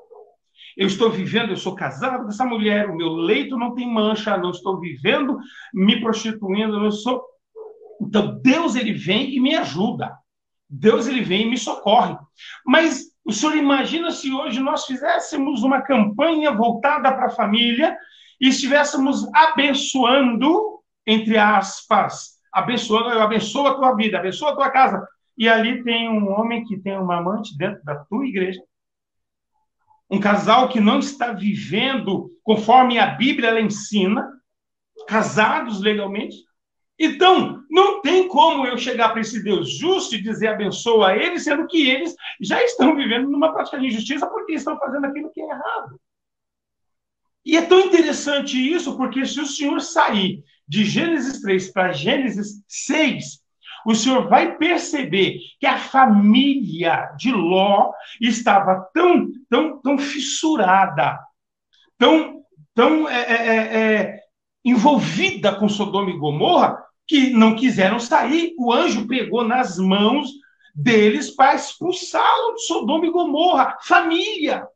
eu sou casado com essa mulher, o meu leito não tem mancha, não estou vivendo, me prostituindo, não sou... Então, Deus, ele vem e me ajuda. Deus, ele vem e me socorre. Mas o senhor imagina se hoje nós fizéssemos uma campanha voltada para a família e estivéssemos abençoando, entre aspas, abençoando, eu abençoo a tua vida, abençoo a tua casa, e ali tem um homem que tem uma amante dentro da tua igreja, um casal que não está vivendo conforme a Bíblia ela ensina, casados legalmente. Então, não tem como eu chegar para esse Deus justo e dizer abençoa eles, sendo que eles já estão vivendo numa prática de injustiça porque estão fazendo aquilo que é errado. E é tão interessante isso, porque se o senhor sair de Gênesis 3 para Gênesis 6, o senhor vai perceber que a família de Ló estava tão fissurada, tão envolvida com Sodoma e Gomorra, que não quiseram sair. O anjo pegou nas mãos deles para expulsá-lo de Sodoma e Gomorra. Família.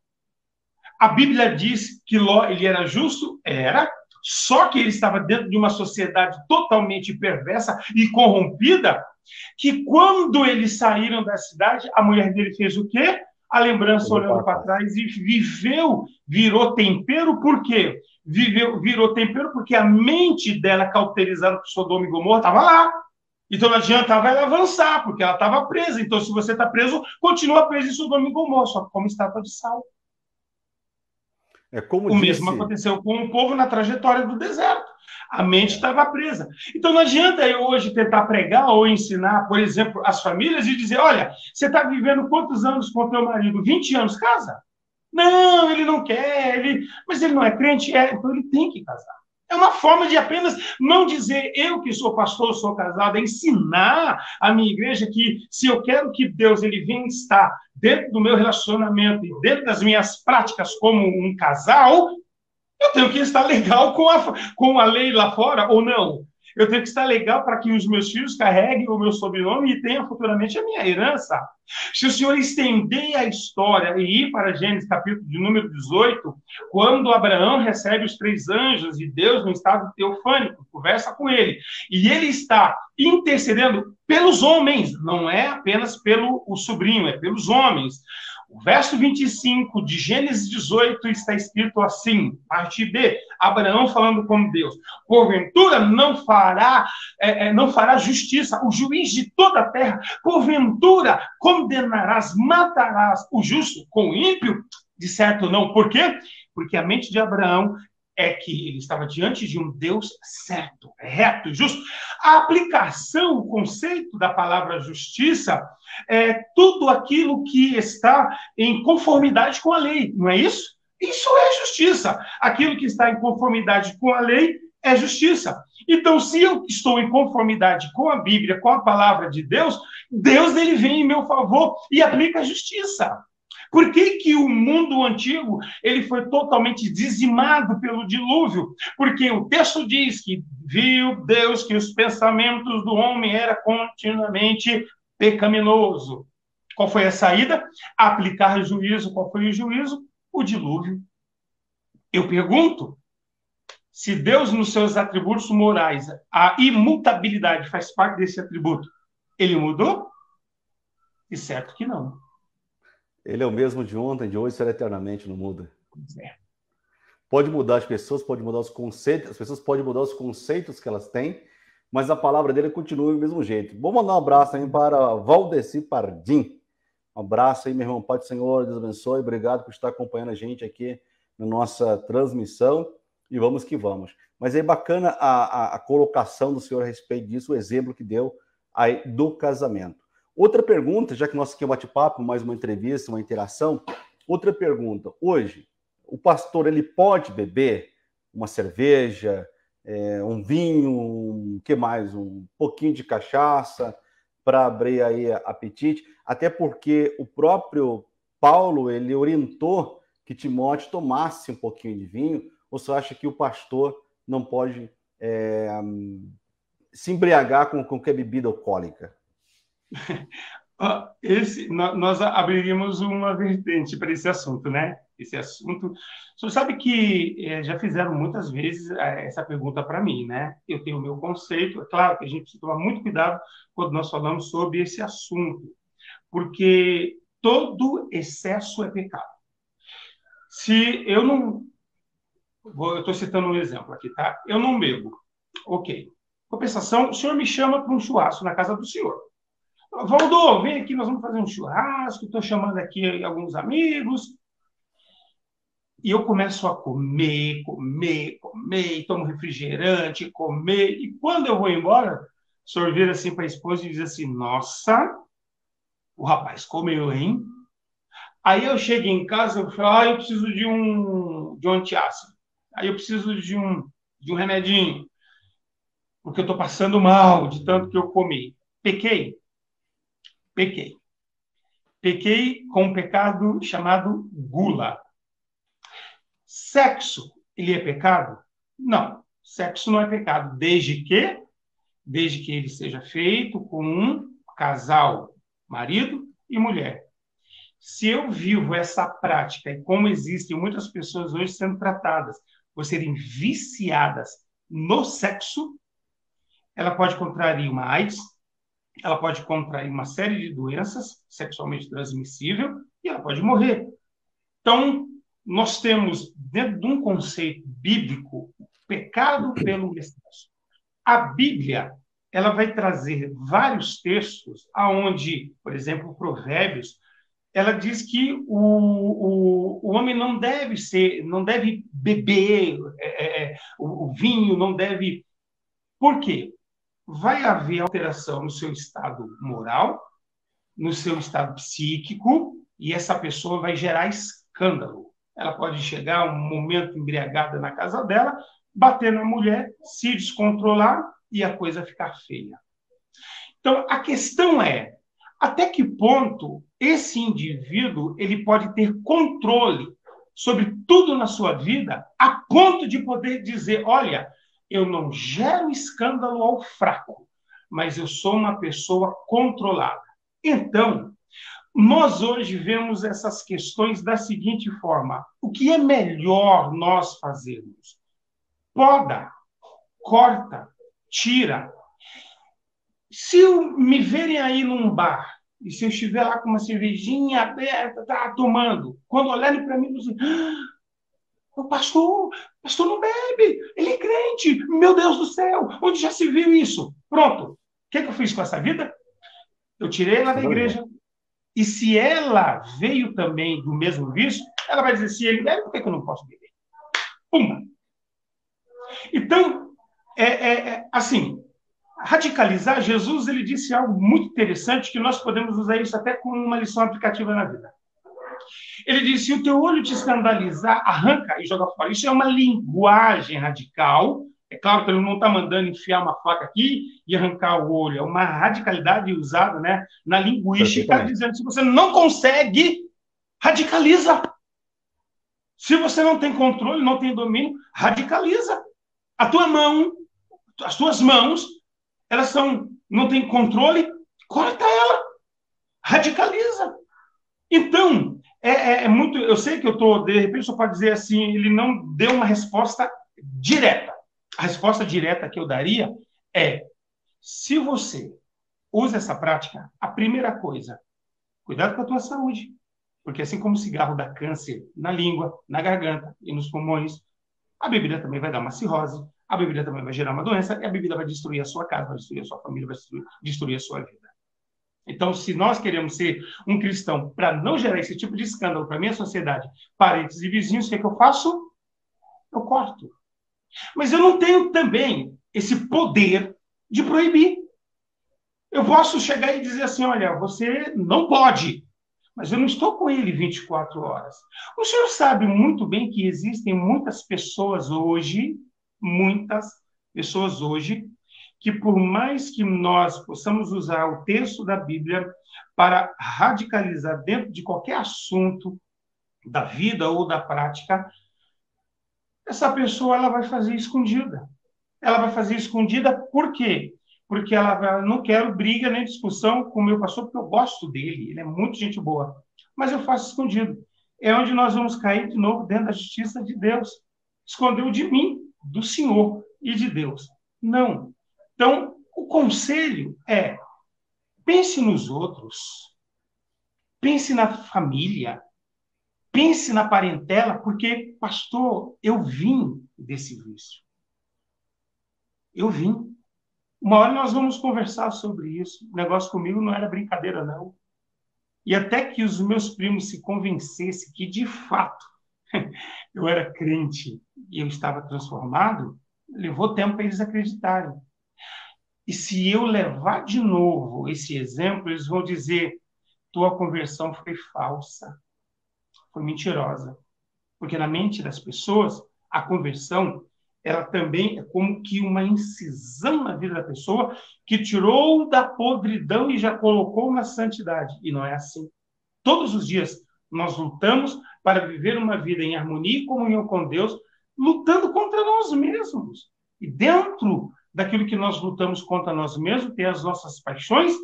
A Bíblia diz que Ló ele era justo? Era. Só que ele estava dentro de uma sociedade totalmente perversa e corrompida, que quando eles saíram da cidade, a mulher dele fez o quê? A lembrança olhando para trás e virou tempero. Por quê? Virou tempero porque a mente dela, cauterizada por Sodoma e Gomorra, estava lá. Então não adiantava ela avançar, porque ela estava presa. Então, se você está preso, continua preso em Sodoma e Gomorra, só como estátua de sal. É como O mesmo disse. aconteceu com o povo na trajetória do deserto. A mente estava presa. Então não adianta eu hoje tentar pregar ou ensinar, por exemplo, as famílias e dizer: olha, você está vivendo quantos anos com o teu marido? 20 anos, casa? Não, ele não quer, mas ele não é crente, então ele tem que casar. É uma forma de apenas não dizer eu que sou pastor, sou casado, é ensinar a minha igreja que se eu quero que Deus ele venha estar dentro do meu relacionamento e dentro das minhas práticas como um casal, eu tenho que estar legal com a lei lá fora ou não? Eu tenho que estar legal para que os meus filhos carreguem o meu sobrenome e tenham futuramente a minha herança. Se o Senhor estender a história e ir para Gênesis capítulo de número 18, quando Abraão recebe os 3 anjos e Deus no estado teofânico, conversa com ele, e ele está intercedendo pelos homens, não é apenas pelo o sobrinho, é pelos homens. O verso 25 de Gênesis 18 está escrito assim, parte B, Abraão falando com Deus: porventura não fará justiça o juiz de toda a terra, porventura condenarás, matarás o justo com o ímpio? De certo não. Por quê? Porque a mente de Abraão é que ele estava diante de um Deus certo, reto, justo. A aplicação, o conceito da palavra justiça é tudo aquilo que está em conformidade com a lei, não é isso? Isso é justiça. Aquilo que está em conformidade com a lei é justiça. Então, se eu estou em conformidade com a Bíblia, com a palavra de Deus, Deus ele vem em meu favor e aplica a justiça. Por que, que o mundo antigo ele foi totalmente dizimado pelo dilúvio? Porque o texto diz que viu Deus que os pensamentos do homem eram continuamente pecaminoso. Qual foi a saída? Aplicar juízo. Qual foi o juízo? O dilúvio. Eu pergunto, se Deus, nos seus atributos morais, a imutabilidade faz parte desse atributo, ele mudou? E certo que não. Ele é o mesmo de ontem, de hoje, será eternamente, não muda. É. Pode mudar as pessoas, pode mudar os conceitos, as pessoas podem mudar os conceitos que elas têm, mas a palavra dele continua do mesmo jeito. Vou mandar um abraço aí para Valdeci Pardim. Um abraço aí, meu irmão. Pai do Senhor, Deus abençoe. Obrigado por estar acompanhando a gente aqui na nossa transmissão. E vamos que vamos. Mas é bacana a colocação do senhor a respeito disso, o exemplo que deu aí do casamento. Outra pergunta, já que nós aqui é um bate-papo, mais uma entrevista, uma interação. Outra pergunta. Hoje, o pastor, ele pode beber uma cerveja, um vinho, um que mais? Um pouquinho de cachaça para abrir aí apetite? Até porque o próprio Paulo, ele orientou que Timóteo tomasse um pouquinho de vinho. Ou você acha que o pastor não pode se embriagar com qualquer bebida alcoólica? Nós abriríamos uma vertente para esse assunto, né? Esse assunto. Você sabe que já fizeram muitas vezes essa pergunta para mim, né? Eu tenho o meu conceito. É claro que a gente precisa tomar muito cuidado quando nós falamos sobre esse assunto, porque todo excesso é pecado. Se eu não. Eu estou citando um exemplo aqui, tá? Eu não bebo. Ok. Compensação, o senhor me chama para um churrasco na casa do senhor. Valdo, vem aqui, nós vamos fazer um churrasco, estou chamando aqui alguns amigos. E eu começo a comer, e tomo refrigerante, comer. E quando eu vou embora, o senhor vira assim para a esposa e diz assim: nossa, o rapaz comeu, hein? Aí eu chego em casa e falo: eu preciso de um antiácido. Aí eu preciso de um remedinho, porque eu estou passando mal de tanto que eu comi. Pequei. Pequei com um pecado chamado gula. Sexo, ele é pecado? Não, sexo não é pecado, desde que ele seja feito com um casal, marido e mulher. Se eu vivo essa prática, e como existem muitas pessoas hoje sendo tratadas por serem viciadas no sexo, ela pode contrair uma AIDS, ela pode contrair uma série de doenças sexualmente transmissíveis e ela pode morrer. Então, nós temos, dentro de um conceito bíblico, pecado pelo excesso. A Bíblia, ela vai trazer vários textos aonde, por exemplo, Provérbios ela diz que o homem não deve beber o vinho, não deve. Por quê? Vai haver alteração no seu estado moral, no seu estado psíquico, e essa pessoa vai gerar escândalo. Ela pode chegar a um momento embriagada na casa dela, bater na mulher, se descontrolar e a coisa ficar feia. Então, a questão é, até que ponto esse indivíduo ele pode ter controle sobre tudo na sua vida, a ponto de poder dizer, olha, eu não gero escândalo ao fraco, mas eu sou uma pessoa controlada. Então, nós hoje vemos essas questões da seguinte forma: o que é melhor nós fazermos? Poda, corta, tira. Se me verem aí num bar, e se eu estiver lá com uma cervejinha aberta, tomando, quando olharem para mim, dizem, o pastor não bebe, ele é crente, meu Deus do céu, onde já se viu isso? Pronto. O que eu fiz com essa vida? Eu tirei ela da igreja. E se ela veio também do mesmo vício, ela vai dizer, se ele bebe, por que eu não posso beber? Pumba! Então, assim, radicalizar, Jesus ele disse algo muito interessante, que nós podemos usar isso até como uma lição aplicativa na vida. Ele disse, se o teu olho te escandalizar, arranca e joga fora. Isso é uma linguagem radical. É claro que ele não está mandando enfiar uma faca aqui e arrancar o olho. É uma radicalidade usada, né, na linguística, dizendo, se você não consegue, radicaliza. Se você não tem controle, não tem domínio, radicaliza. A tua mão, as tuas mãos, elas não têm controle, corta ela. Radicaliza. Então, muito. Eu sei que eu estou, de repente, só pode dizer assim, ele não deu uma resposta direta. A resposta direta que eu daria é: se você usa essa prática, a primeira coisa, cuidado com a tua saúde. Porque assim como o cigarro dá câncer na língua, na garganta e nos pulmões, a bebida também vai dar uma cirrose, a bebida também vai gerar uma doença, e a bebida vai destruir a sua casa, vai destruir a sua família, vai destruir a sua vida. Então, se nós queremos ser um cristão para não gerar esse tipo de escândalo para a minha sociedade, parentes e vizinhos, o que é que eu faço? Eu corto. Mas eu não tenho também esse poder de proibir. Eu posso chegar e dizer assim, olha, você não pode, mas eu não estou com ele 24 horas. O senhor sabe muito bem que existem muitas pessoas hoje, que por mais que nós possamos usar o texto da Bíblia para radicalizar dentro de qualquer assunto da vida ou da prática, essa pessoa ela vai fazer escondida. Ela vai fazer escondida por quê? Porque ela não quero briga nem discussão com o meu pastor, porque eu gosto dele, ele é muito gente boa. Mas eu faço escondido. É onde nós vamos cair de novo dentro da justiça de Deus. Escondeu de mim, do Senhor e de Deus. Não. Então, o conselho é: pense nos outros, pense na família, pense na parentela, porque, pastor, eu vim desse vício. Eu vim. Uma hora nós vamos conversar sobre isso. O negócio comigo não era brincadeira, não. E até que os meus primos se convencessem que, de fato, eu era crente e eu estava transformado, levou tempo para eles acreditarem. E se eu levar de novo esse exemplo, eles vão dizer: tua conversão foi falsa, foi mentirosa. Porque na mente das pessoas, a conversão, ela também é como que uma incisão na vida da pessoa que tirou da podridão e já colocou na santidade. E não é assim. Todos os dias nós lutamos para viver uma vida em harmonia e comunhão com Deus, lutando contra nós mesmos. E dentro daquilo que nós lutamos contra nós mesmos, tem as nossas paixões,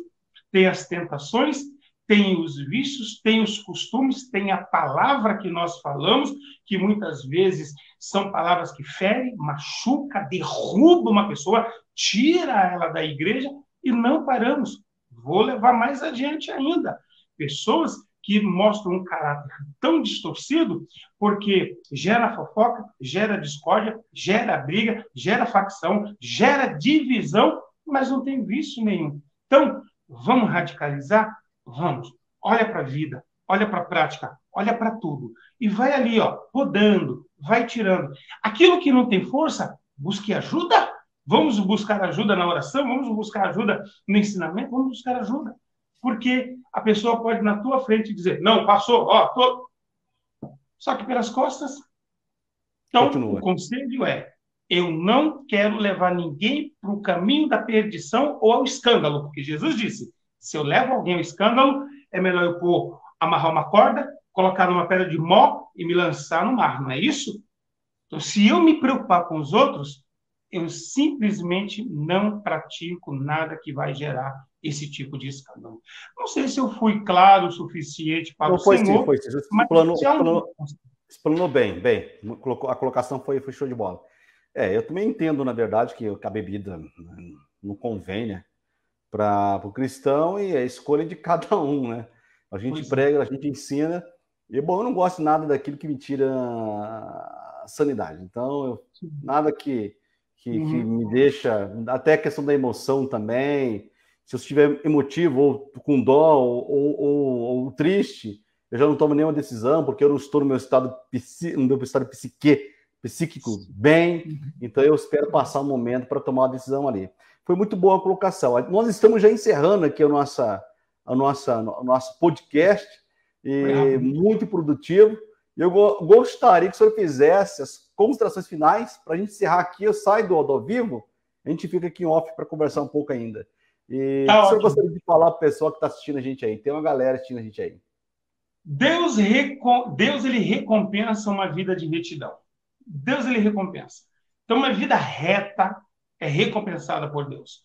tem as tentações, tem os vícios, tem os costumes, tem a palavra que nós falamos, que muitas vezes são palavras que ferem, machuca, derruba uma pessoa, tira ela da igreja e não paramos. Vou levar mais adiante ainda. Pessoas que mostram um caráter tão distorcido porque gera fofoca, gera discórdia, gera briga, gera facção, gera divisão, mas não tem vício nenhum. Então, vamos radicalizar? Vamos. Olha para a vida, olha para a prática, olha para tudo. E vai ali, ó, rodando, vai tirando. Aquilo que não tem força, busque ajuda. Vamos buscar ajuda na oração, vamos buscar ajuda no ensinamento, vamos buscar ajuda. Porque a pessoa pode na tua frente dizer, não, passou, ó, tô... Só que pelas costas. Então, o Continua. conselho é, eu não quero levar ninguém para o caminho da perdição ou ao escândalo, porque Jesus disse, se eu levo alguém ao escândalo, é melhor eu pôr, amarrar uma corda, colocar numa pedra de mó e me lançar no mar, não é isso? Então, se eu me preocupar com os outros, eu simplesmente não pratico nada que vai gerar esse tipo de escândalo. Não sei se eu fui claro o suficiente para Não, o Senhor, foi sim. mas Explanou, se há um... explanou bem, bem. A colocação foi show de bola. Eu também entendo, na verdade, que a bebida não convém, né, para o cristão e a escolha de cada um, né? A gente prega, a gente ensina, e, bom, eu não gosto nada daquilo que me tira a sanidade. Então, nada que me deixa, até a questão da emoção também, se eu estiver emotivo ou com dó ou triste, eu já não tomo nenhuma decisão, porque eu não estou no meu estado psíquico bem, então eu espero passar um momento para tomar uma decisão ali. Foi muito boa a colocação. Nós estamos já encerrando aqui o nosso podcast, muito produtivo. Eu gostaria que o senhor fizesse as considerações finais para a gente encerrar aqui. Eu saio do ao vivo, a gente fica aqui em off para conversar um pouco ainda. E o senhor gostaria de falar para o pessoal que está assistindo a gente aí? Tem uma galera assistindo a gente aí. Deus ele recompensa uma vida de retidão. Deus ele recompensa. Então, uma vida reta é recompensada por Deus.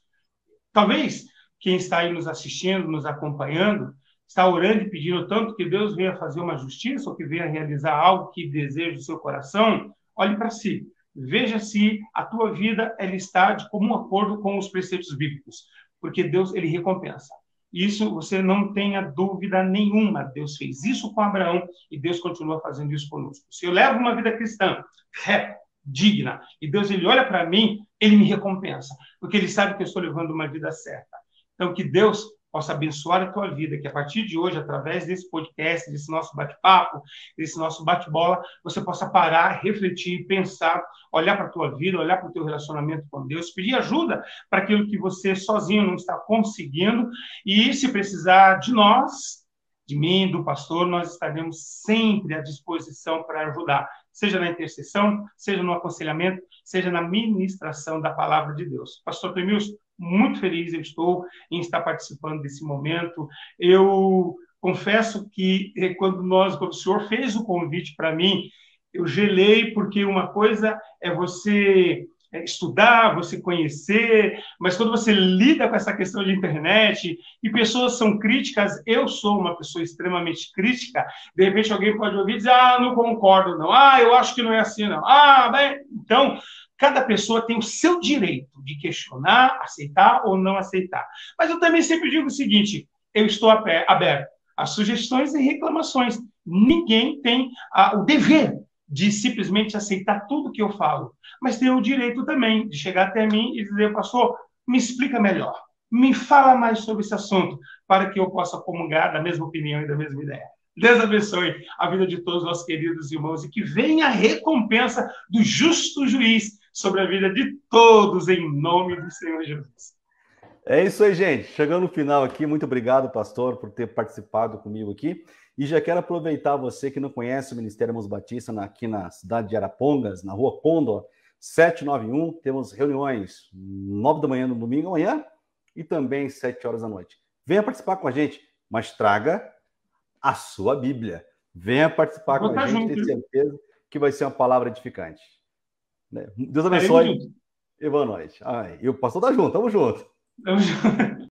Talvez quem está aí nos assistindo, nos acompanhando, está orando e pedindo tanto que Deus venha fazer uma justiça ou que venha realizar algo que deseja o seu coração. Olhe para si. Veja se a tua vida ela está de comum acordo com os preceitos bíblicos, porque Deus ele recompensa. Isso você não tenha dúvida nenhuma. Deus fez isso com Abraão e Deus continua fazendo isso conosco. Se eu levo uma vida cristã reta, digna, e Deus ele olha para mim, ele me recompensa, porque ele sabe que eu estou levando uma vida certa. Então, que Deus possa abençoar a tua vida, que a partir de hoje, através desse podcast, desse nosso bate-papo, desse nosso bate-bola, você possa parar, refletir, pensar, olhar para a tua vida, olhar para o teu relacionamento com Deus, pedir ajuda para aquilo que você sozinho não está conseguindo, e se precisar de nós, de mim, do pastor, nós estaremos sempre à disposição para ajudar, seja na intercessão, seja no aconselhamento, seja na ministração da palavra de Deus. Pastor Clemilson, muito feliz eu estou em estar participando desse momento. Eu confesso que quando o senhor fez o convite para mim, eu gelei, porque uma coisa é você estudar, você conhecer, mas quando você lida com essa questão de internet e pessoas são críticas, eu sou uma pessoa extremamente crítica, de repente alguém pode ouvir e dizer, não concordo não, eu acho que não é assim não, bem, então cada pessoa tem o seu direito de questionar, aceitar ou não aceitar. Mas eu também sempre digo o seguinte, eu estou aberto a sugestões e reclamações. Ninguém tem o dever de simplesmente aceitar tudo que eu falo, mas tem o direito também de chegar até mim e dizer, pastor, me explica melhor, me fala mais sobre esse assunto, para que eu possa comungar da mesma opinião e da mesma ideia. Deus abençoe a vida de todos os nossos queridos irmãos e que venha a recompensa do justo juiz sobre a vida de todos, em nome do Senhor Jesus. É isso aí, gente. Chegando no final aqui, muito obrigado, pastor, por ter participado comigo aqui. E já quero aproveitar você que não conhece o Ministério Irmãos Batista aqui na cidade de Arapongas, na Rua Condor, 791. Temos reuniões 9 da manhã no domingo amanhã e também 7 horas da noite. Venha participar com a gente, mas traga a sua Bíblia. Venha participar com a gente, tenho certeza que vai ser uma palavra edificante. Deus abençoe e boa noite. E o pastor tá junto, tamo junto.